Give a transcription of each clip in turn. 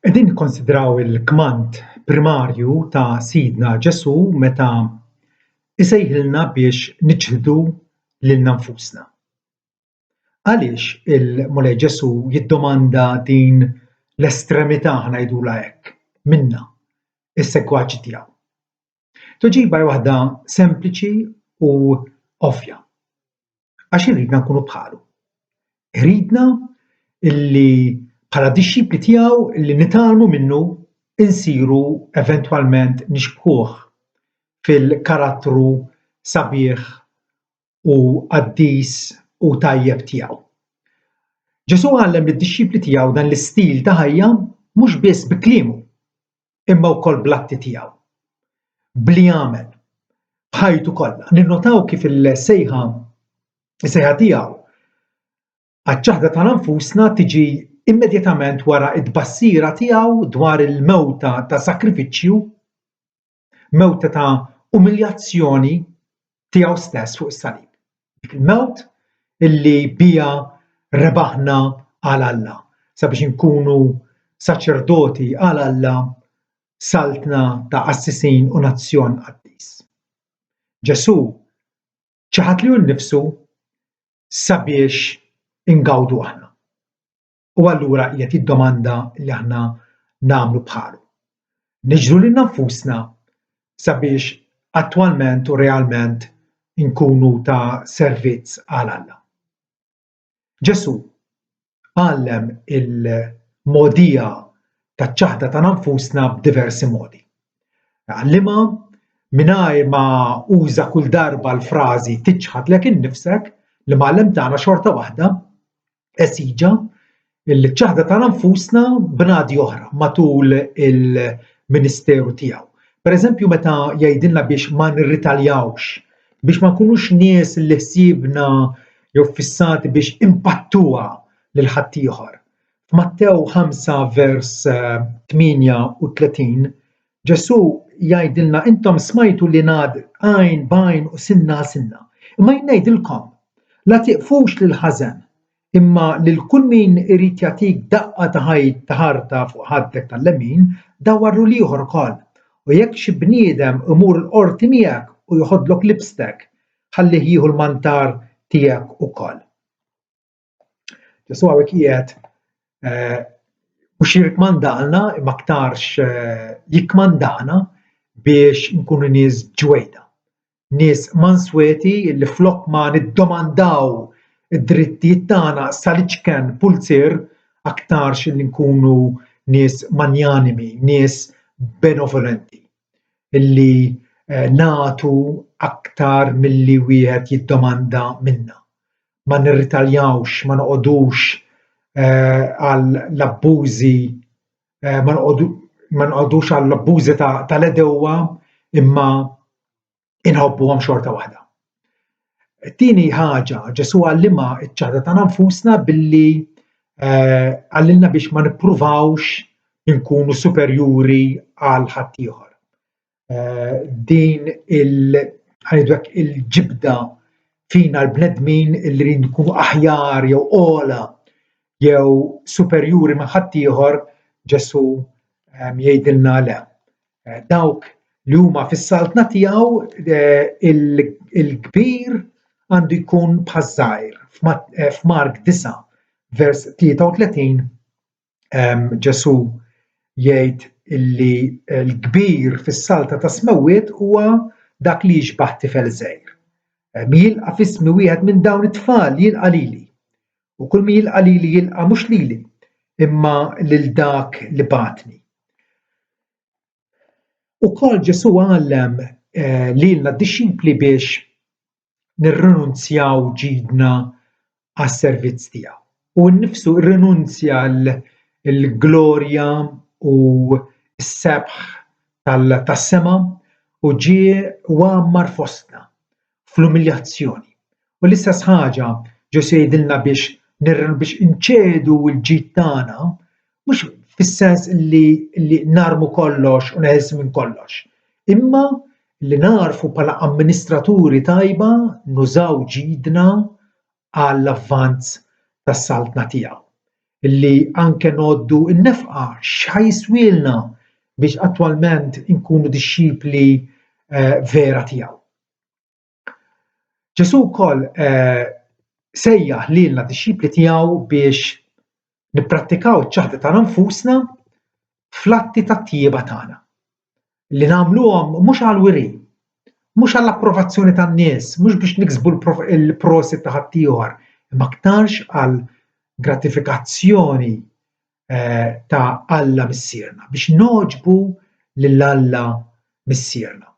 Qegħdin nikkonsidraw il-kmand primarju ta' Sidna Ġesu meta isejħilna biex niġħdu lilna nfusna. Għaliex il-Mulej Ġesu jiddomanda din l-estremità ngħidula hekk minna, is-segwaċi tiegħu? Tweġiba hi waħda sempliċi u ovvja. Għax irridna nkunu bħalu. Iridna illi bħala dixxipli tiegħu li nitgħallmu minnu insiru eventwalment nixbħuh fil-karattru sabiħ u qaddis u tajjeb tiegħu. Ġesu għallem lid-dixxipli tiegħu dan l-istil ta' ħajja mhux biss bi kliemu, imma wkoll bl-atti tiegħu. Bli jagħmel b'ħajtu kollha. Ninnotaw kif is-sejħa tiegħu għaċ-ċaħda ta' nfusna tiġi immedjatament wara d-tbassira tiegħu dwar il-mewta ta' sakrifiċċju, mewta ta' umiljazzjoni tiegħu stess fuq is-salib. Dik il-mewt illi biha rebaħna għal Alla sabiex inkunu saċerdoti għal Alla saltna ta' qassisin u nazzjon qaddis. Ġesu ċaħad lilu nnifsu sabiex ingawdu aħna. U allura qiegħed jiddomanda li aħna nagħmlu bħalu. Niġru lilna nfusna sabiex attwalment u realment inkunu ta' servizz għal Alla. Ġesu għallem il-mogħdija taċ-ċaħda ta' nfusna b'diversi modi. Għallimha mingħajr ma uża kull darba l-frażi tiġħad lek innifsek li m'għallem tagħna xorta waħda esiġa il-ċaħda ta' nfusna b'nadi oħra matul il-ministeru tiegħu. Pereżempju meta jgħidilna biex ma nirritaljawx, biex ma nkunux nies li ħsiebna jew fissati biex impattuha lil ħaddieħor. F'Mattew 5 vers 38 Ġesu jgħidilna intom smajtu li ngħad għajn b'għajn u sinna sinna. Imma jien ngħidilkom la tieqfux lil ħażen imma lil kull min irid jagħtik daqqa ta' ħajt ta' ħarta fuq ħaddek tal-lemin dawwarru ieħor ukoll. U jekk xi bniedem imur l-qorti miegħek u joħodlok libstek, ħallih jieħu l-mantar tiegħek ukoll. Ġesu hawnhekk qiegħed mhux jirkmandalna imma aktarx jikkmandana biex nkunu nies ġwejda. Nies mansweti li flok ma niddomandaw id-drittijiet tagħna sal-iċken pulzir aktarx li nkunu nies manjanimi, nies benevolenti, illi nagħtu aktar milli wieħed jiddomanda minna. Ma nirritaljawx, ma noqogħdux għall-abbużi, ma noqogħdux għall-abbużi tal-edewwa imma inħobbuhom xorta waħda. Tieni ħaġa Ġesu għallimha ċ-ċaħda ta' nfusna billi għallilna biex ma nippruvawx inkunu superjuri għal ħaddieħor. Din il-ġibda fina l-bnedmin li rridu nkunu aħjar jew ogħla jew superjuri ma' ħaddieħor Ġesu jgħidilna le. Dawk li huma fis-saltna tiegħu il-kbir għandu jkun bħaż-żgħir. F'Mark 9 vers 33 Ġesu jgħid illi l-kbir fis-salta ta' smewwiet huwa dak li jixbaħ tifel żgħir. Min jilqa' f'ismi wieħed minn dawn it-tfal jilqa' lili. U kull min jilqa' lili jilqa' mhux lili, imma lil dak li bagħatni. Ukoll Ġesu għallem lilna d-dixxipli biex nirrinunzjaw ġidna għas-servizz tiegħu. U nnifsu rrinunzja l-glorja u s-sebħ tas-sema u ġie għammar fostna fl-umiljazzjoni. U l-istess ħaġa Ġesu jgħidilna biex inċedu l-ġid tagħna mhux fis-sens li narmu kollox u neħelsu minn kollox, imma li narfu bħala amministraturi tajba nużaw ġidna għall-avvanz tas-saltna tiegħu. illi anke noddu n-nefqa x'ħajswielna biex attwalment inkunu dixxipli vera tiegħu. Ġesu wkoll sejjaħ lilna dixxipli tiegħu biex nipprattikaw iċ-ċaħda ta' nfusna fl-atti tat-tjieba tagħna. Li nagħmluhom mhux għall-wirien, mhux għall-approvazzjoni tan-nies, mhux biex niksbu l-prosit ta' ħaddieħor, imma aktarx għal gratifikazzjoni ta' Alla missierna, biex noġbu lil Alla missierna.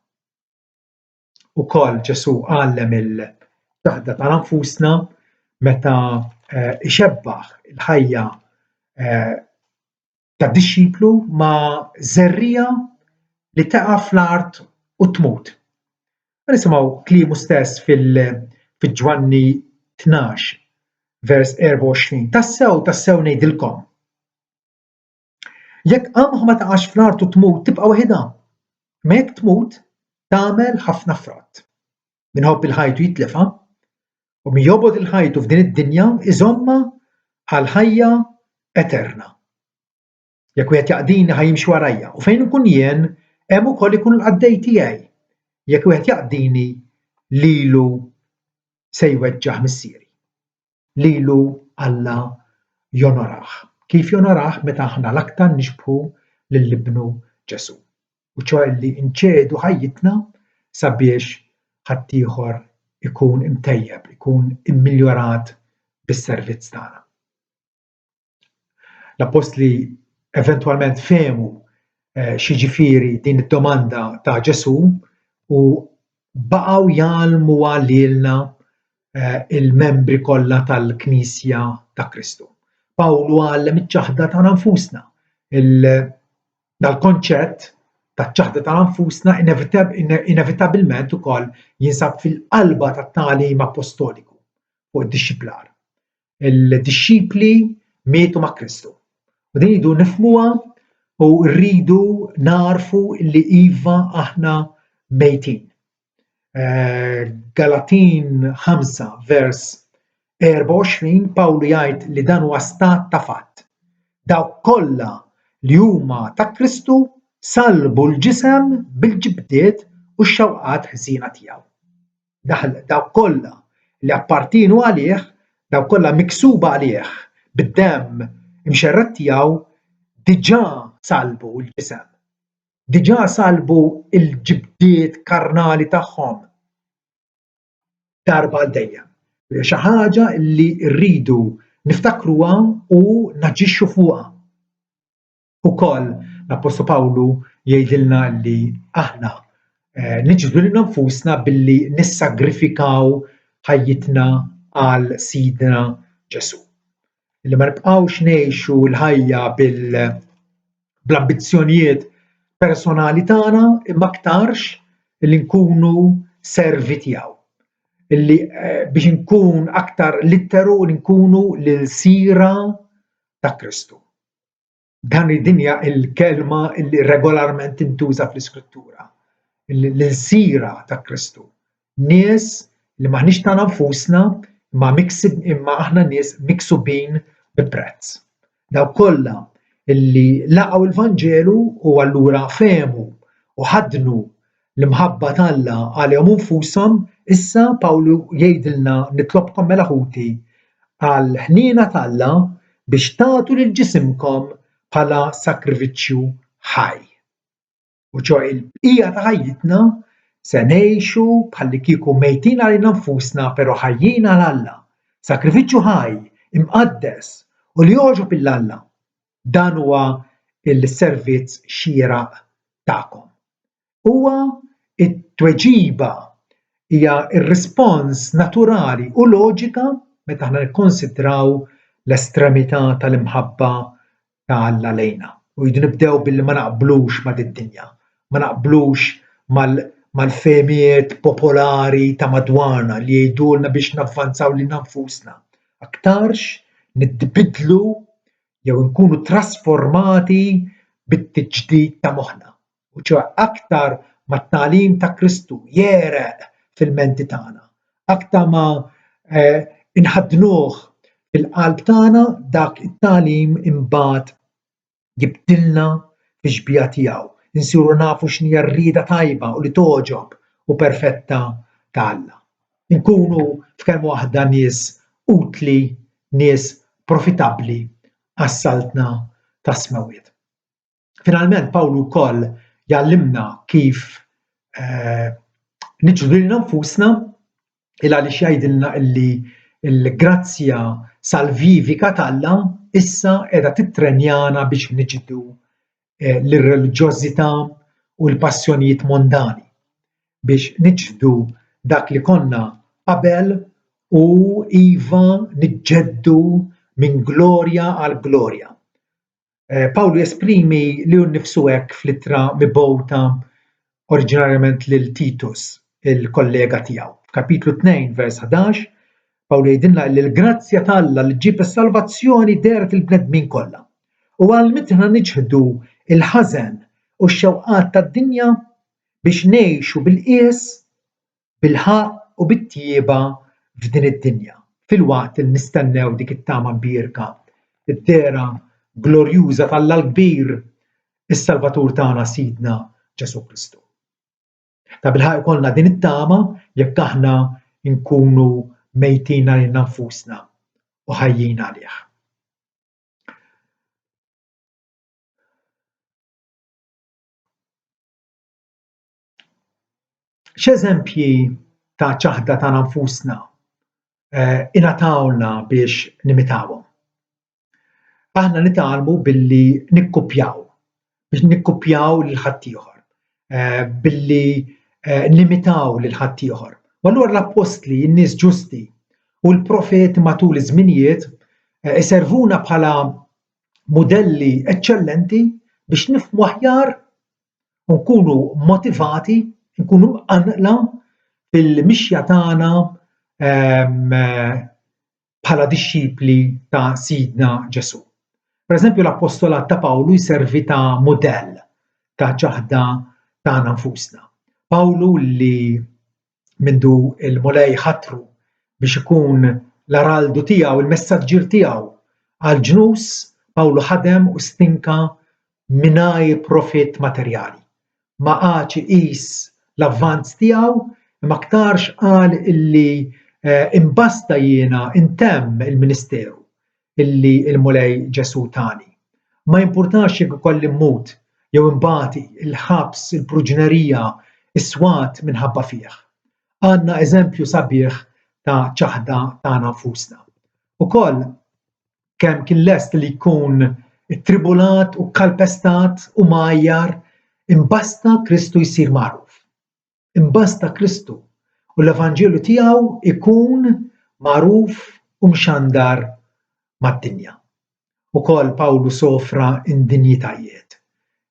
Ukoll Ġesu għallem il-ċaħda ta' nfusna meta ixebbaħ il-ħajja tad-dixxiplu ma' żerriegħa li taqa' fl-art u tmut. Nisimgħu kliemu stess fil-Ġwanni 12, vers 24. Tassew ngħidilkom. Jekk qamħa ma taqax fl-art u tmut tibqa' waħedha, ma jekk tmut tagħmel ħafna frott. Min ħobb il-ħajtu jitlifha u min jogħbod il-ħajtu f'din id-dinja iżomma għal ħajja eterna. Jekk wieħed jaqdini ħajjimxi warajja u fejn ikun jien hemm ukoll ikun l-qaddej tiegħi. Jekk wieħed jaqdini lilu se jweġġaħ missieri. Lilu Alla jonorah. Kif jonorah meta aħna l-aktar nixbħu lill-Ibnu Ġesu. U ċoħ li nċedu ħajjitna sabiex ħaddieħor ikun imtejjeb, ikun immiljorat bis-servizz tagħna. L-Apostli eventwalment fehmu x'jiġifieri din id-domanda ta' Ġesu u baqgħu jgħallmu lilna il-membri kollha tal-Knisja ta' Kristu. Pawlu għallem iċ-ċaħda ta' nfusna. Dal-konċett taċ-ċaħda ta' nfusna inevitabilment ukoll jinsab fil-qalba tat-tagħlim apostoliku fuq id-dixxiplar. Il-dixxipli mietu ma' Kristu. U din jridu nifhmuha u rridu narfu li iva aħna mejtin. Galatin 5 vers 24 Pawlu jgħid li dan huwa stat ta' fatt. Dawk kollha li huma ta' Kristu salbu l-ġisem bil-ġibdiet u x-xewqat ħżiena tiegħu. Dawk kollha li appartienu għalih, dawk kollha miksuba għalih bid-demm imxerred tiegħu diġà salbu l-ġisem. Diġà salbu l-ġibdiet karnali tagħhom darba għal dejjem. Xi ħaġa li rridu niftakruha u naġixxu fuqha. Ukoll l-Apostol Pawlu jgħidilna li aħna niġbdu lil nfusna billi nissagrifikaw ħajjitna għal Sidna Ġesu. Illi ma nibqgħux ngħixu l-ħajja bl-ambizzjonijiet personali tagħna imma aktarx illi nkunu servi tiegħu. Illi biex nkun aktar litteru nkunu l-sira ta' Kristu. Dan id-dinja il-kelma li regolarment intuża fl-Iskrittura. L-sira ta' Kristu. Nies li maħniex ta' nfusna imma aħna nies miksubin bi prezz. Daw kollha illi laqgħu l-Vanġelu u allura fehmu u ħadnu l-imħabba t'Alla għalihom infushom. Issa Pawlu jgħidilna nitlobkom mela ħuti għal ħniena t'Alla biex tagħtu lil ġisimkom bħala sakrifiċċju ħaj. U ċoħ il-bqija ta' ħajjitna se ngħixu bħalli kieku mejtin għalina nfusna però ħajjin għal Alla. Sakrifiċċju ħaj, imqaddes u li jogħġob il-Alla. Dan huwa il-servizz xieraq tagħkom. Huwa it-tweġiba hija r-rispons naturali u loġika meta aħna nikkonsidraw l-estremità tal-imħabba ta' Alla lejna. U jridu nibdew billi ma naqblux ma' din-dinja, ma naqblux mal-fehmijiet popolari ta' madwarna li jgħidulna biex navvanzaw lil nfusna. Aktarx nitbidlu jew nkunu trasformati bit-tiġdid ta' moħħna. U ċoħ aktar mat-tagħlim ta' Kristu jereq fil-menti tagħna. Aktar ma inħadnuh fil-qalb tagħna dak it-tagħlim imbagħad jibdilna fix-xbija tiegħu. Insiru nafu x'inhi r-rieda tajba u li toġob u perfetta ta' Alla. Inkunu f'kelma waħda nies utli, nies profitabbli għas-saltna tas-smawiet. Finalment Pawlu wkoll jgħallimna kif niġġdu lilna nfusna għaliex jgħidilna li l-grazzja salvivika ta' Alla issa qiegħda titrenjana biex niġġdu l-irreliġjożità u l-passjonijiet mondani, biex niġġdu dak li konna qabel u iva niġġeddu minn glorja għal glorja. Pawlu jesprimi li nnifsu hekk fl-ittra mibgħuta oriġinarjament lil Titus, il-kollega tiegħu. F'Kapitlu 2 vers 11 Pawlu jgħidilna li l-grazzja ta' Alla li ġġib is-salvazzjoni deret il-bnedmin kollha. U għal mitna niġħdu il-ħażen u x-xewqat tad-dinja biex ngħixu bil-qies, bil-ħaq u bit-tjieba f'din id-dinja, filwaqt li nistennew dik it-tama kbierka, id-dera glorjuża tal-Alla l-kbir, is-Salvatur tagħna Sidna Ġesu Kristu. Ta' bil-ħaq ikollna din it-tama jekk aħna nkunu mejtin għalina nfusna u ħajjin għalih. X'eżempji ta' ċaħda tagħna nfusna ingħatawlna biex nimitawhom? Aħna nitgħallmu billi nikkupjaw, biex nikkupjaw lil ħaddieħor, billi nimitaw lil ħaddieħor. U allura l-Apostli, n-nies ġusti u l-profeti matul iż-żminijiet iservuna bħala modelli eċċellenti biex nifhmu aħjar u nkunu motivati, nkunu mqanqla fil-mixja tagħna bħala dixxipli ta' Sidna Ġesu. Pereżempju l-Apostolat ta' Pawlu jservi ta' modell ta' ċaħda tagħna nfusna. Pawlu li mindu il-mulej ħatru biex ikun l-araldu tiegħu, il-messaġġier tiegħu għall-ġnus, Pawlu ħadem u stinka mingħajr profitt materjali. Ma qagħx iqis l-avvanz tiegħu, imma aktarx qal illi imbasta jiena intemm il-ministeru illi il-mulej Ġesu tani. Ma jimpurtax jekk ikolli mmut jew imbagħti il-ħabs, il-pruġnerija, is-swat minħabba fih. Għandna eżempju sabiħ ta' ċaħda tagħna nfusna. Ukoll kemm kien lest li jkun ittribulat u kkalpestat u mgħajjar, imbasta Kristu jsir magħruf. Imbasta Kristu u l-Evanġelju tiegħu ikun magħruf u mxandar mad-dinja. Ukoll Pawlu sofra indinjitajiet.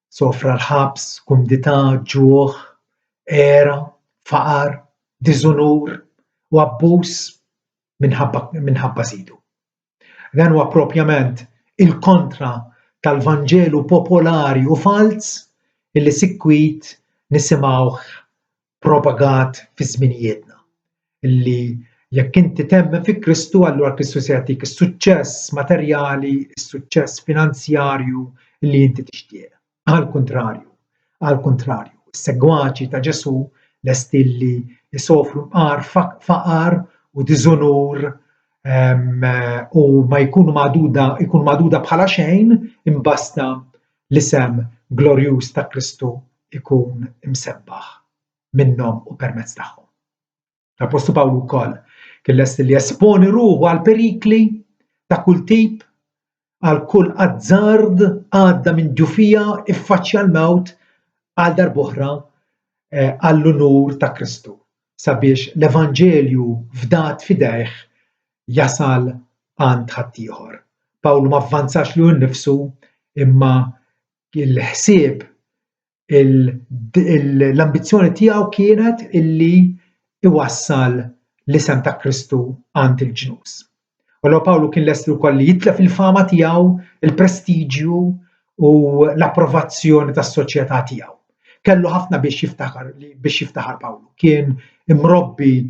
Sofra l-ħabs, kumdità, ġuħ, era, faqar, diżunur u abbuż minħabba Sidu. Dan huwa proprjament il-kontra tal-Vanġelu popolari u fals illi sikwit nisimgħuh propagat fi żminijietna. Illi jekk inti temmen fi Kristu, allura Kristu se jagħtik is-suċċess materjali, is-suċċess finanzjarju li inti tixtieq. Għal kontrarju, is-segwaċi ta' Ġesu lesti li jsofru faqar u diżunur u ma jkunu magħduda bħala xejn, imbasta l-isem glorjuż ta' Kristu ikun imsebbaħ minnhom u permezz tagħhom. L-Apostlu Pawlu wkoll kien lesti li jesponi ruħu għal perikli ta' kull tip, għal kull azzard għadda minn ġufija iffaċċja l-mewt għal darb'oħra għall-unur ta' Kristu sabiex l-Evanġelju fdat fidejh jasal għand ħaddieħor. Pawlu ma avvanzax lil nnifsu imma il-ħsieb l-ambizzjoni tiegħu kienet illi iwassal l-isem ta' Kristu għand il-ġnus. Allura Pawlu kien lest ukoll li jitlef il-fama tiegħu, il-prestiġju u l-approvazzjoni tas-soċjetà tiegħu. Kellu ħafna biex jiftaħar Pawlu. Kien imrobbi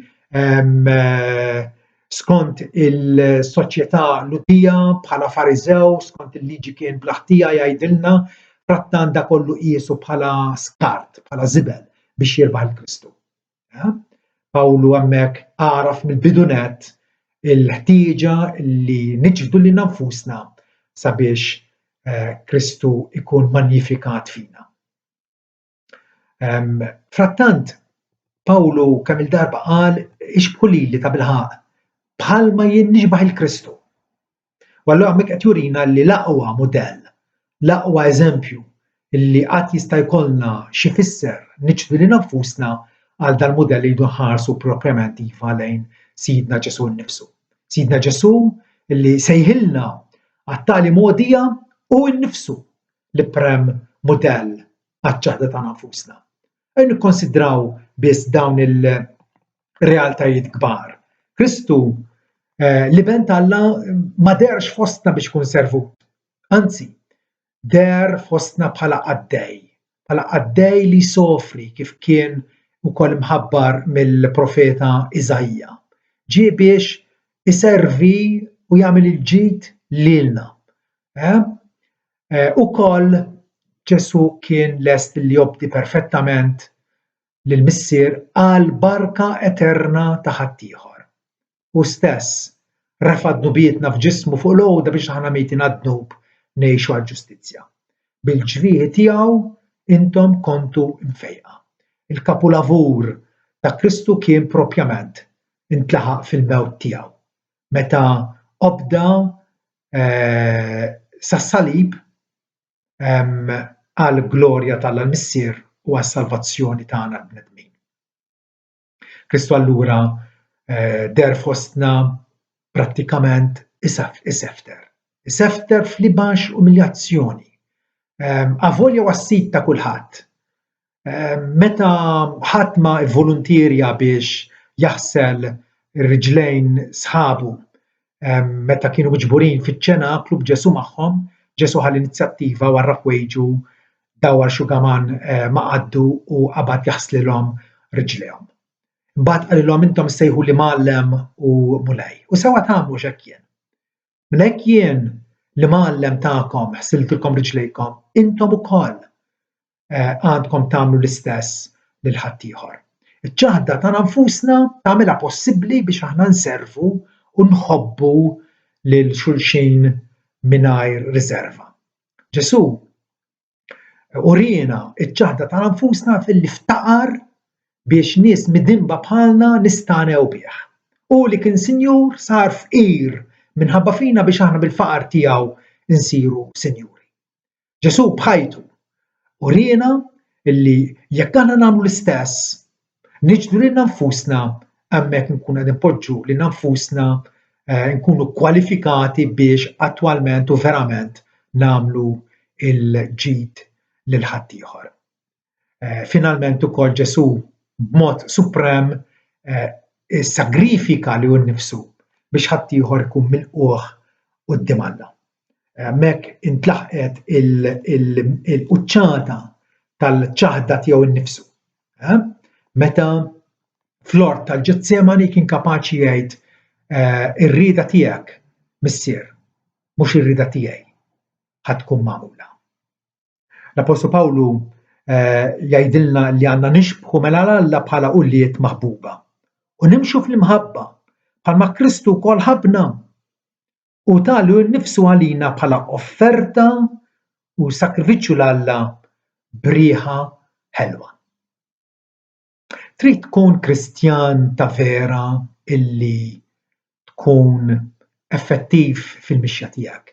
skont il-soċjetà lutija bħala Fariżew, skont il-liġi kien blaħtija jgħidilna, frattant da kollu qiesu bħala skart, bħala żibel biex jirbaħ il-Kristu. Pawlu hemmhekk għaraf mill-bidunet il-ħtieġa li niġbdu lil nfusna sabiex Kristu ikun magnifikat fina. Frattant, Pawlu kemm il-darba qal ixbħu lili ta' bilħaq bħalma jien nixbaħ il-Kristu. U allura hemmhekk qed jurina li l-aqwa mudell, l-aqwa eżempju illi qatt jista' jkollna xi fisser niġbdu lil nfusna għal dal-mudell li jdu nħarsu proprjament iva lejn Sidna Ġesu nnifsu. Sidna Ġesu illi sejħilna għat-tali mogħdija u nnifsu li prem mudell għaċ-ċaħda ta' nfusna. Nikkonsidraw biss dawn il-realtajiet kbar. Kristu li bent Alla ma derx fostna biex kun servut. Anzi, der fostna bħala qaddej li sofri kif kien ukoll mħabbar mill-profeta Iżajja. Ġie biex iservi u jagħmel il-ġid lilna. Ukoll Ġesu kien lest li jobdi perfettament lill-Missier għal barka eterna ta' ħaddieħor. U stess refa' dnubietna f'ġismu fuq l-għoda biex aħna mejtin għad-dnub ngħixu għall-ġustizzja. Bil-ġrieħi tiegħu intom kontu mfejqa. Il-kapulavur ta' Kristu kien propjament intlaħaq fil-mewt tiegħu. Meta obda sas-salib għal glorja tal-Missier u għas-salvazzjoni tagħna l-bnedmin. Kristu allura der fostna prattikament isefter. Isefter fl-ibax umiljazzjoni. Avolja wassit ta' kulħadd. Meta ħadd ma volontirja biex jaħsel ir-riġlejn sħabu meta kienu miġburin fiċ-ċenaklu b'Ġesu magħhom, Ġesu ħal inizjattiva warra kwejġu dawar xugaman ma qaddu u qabad jaħslilhom riġlejhom. Mbagħad qalilhom intom sejħu li Mgħallem u Mulej. U sewa tagħmlu x'hekk jien. Minn hekk jien li Mgħallem tagħkom ħsiltilkom riġlejkom, intom ukoll għandkom tagħmlu l-istess lil ħaddieħor. Iċ-ċaħda ta' nfusna tagħmilha possibbli biex aħna nservu u nħobbu lil xulxin mingħajr riserva. Ġesu urina iċ-ċaħda ta' nfusna fil-li ftaqar biex nies midinba bħalna nistanew bih. U li kien sinjur sar fqir minħabba fina biex aħna bil-faqar tiegħu insiru sinjuri. Ġesu bħajtu urina illi jekk aħna nagħmlu l-istess niġdu lil nfusna hemmhekk nkunu qed inpoġġu lil nfusna nkunu kwalifikati biex attwalment u verament nagħmlu il-ġid lil ħaddieħor. Finalment ukoll Ġesu b'mod suprem sagrifika li hu nnifsu biex ħaddieħor ikun milquh quddiem Alla. Hemmhekk intlaħqet il-quċċata tal-ċaħda tiegħu nnifsu. Meta fl-ort tal-Ġetsemani kien kapaċi jgħid ir-rieda tiegħek, Missier, mhux ir-rieda tiegħi ħadd tkun magħmula. L-Apostlu Pawlu jgħidilna li għandna nixbħu mela Alla bħala qulliet maħbuba u nimxu fl-imħabba bħalma Kristu wkoll ħabna u talu nnifsu għalina bħala offerta u sakrifiċċju l-Alla brieħa ħelwa. Trid tkun Kristjan ta' vera illi tkun effettiv fil-mixja tiegħek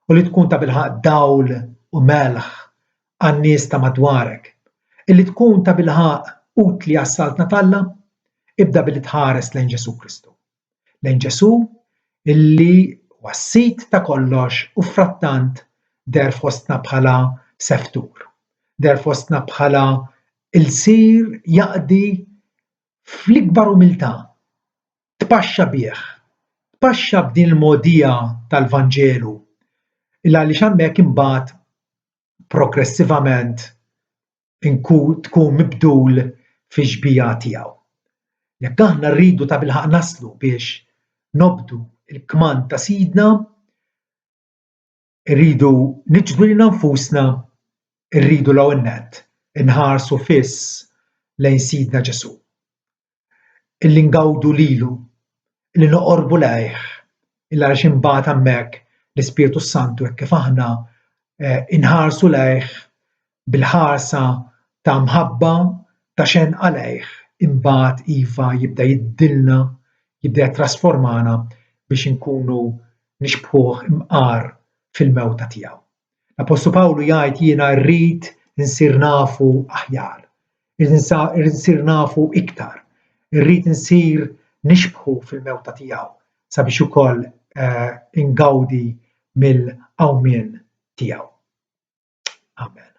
u li tkun ta' bilħaq dawl u melħ għan-nies ta' madwarek, illi tkun ta' bilħaq utli għas-saltna t'Alla, ibda billi tħares lejn Ġesu Kristu. Lejn Ġesu illi wassit ta' kollox u frattant der fostna bħala seftur, der fostna bħala il-sir jaqdi fl-ikbar umiltà, tpaxxa bih, tpaxxa b'din il-mogħdija tal-Vanġelu il għaliex hemmhekk imbagħad progressivament tkun mibdul fi xbija tiegħu. Jekk aħna rridu ta' bilħaq naslu biex nobdu il-kmand ta' sidna, irridu niġbdu lil nfusna, irridu l-ewwel nett inħarsu fiss lejn Sidna Ġesu. Illi ngawdu lilu, illi noqorbu lejh, illi għaliex imbagħad hemmhekk l-Ispiritu Santu hekk kif aħna inħarsu lejh bil-ħarsa ta' mħabba ta' xenqa lejh, imbagħad iva jibda jiddilna, jibda jittrasformana biex inkunu nixbħuh imqar fil-mewta tiegħu. L-Apostlu Pawlu jgħid jiena rrid insir nafu aħjar, irrid insir nafu iktar, irrid insir nixbħu fil-mewta tiegħu sabiex ukoll ingawdi mill-qawmien tiegħu. Amen.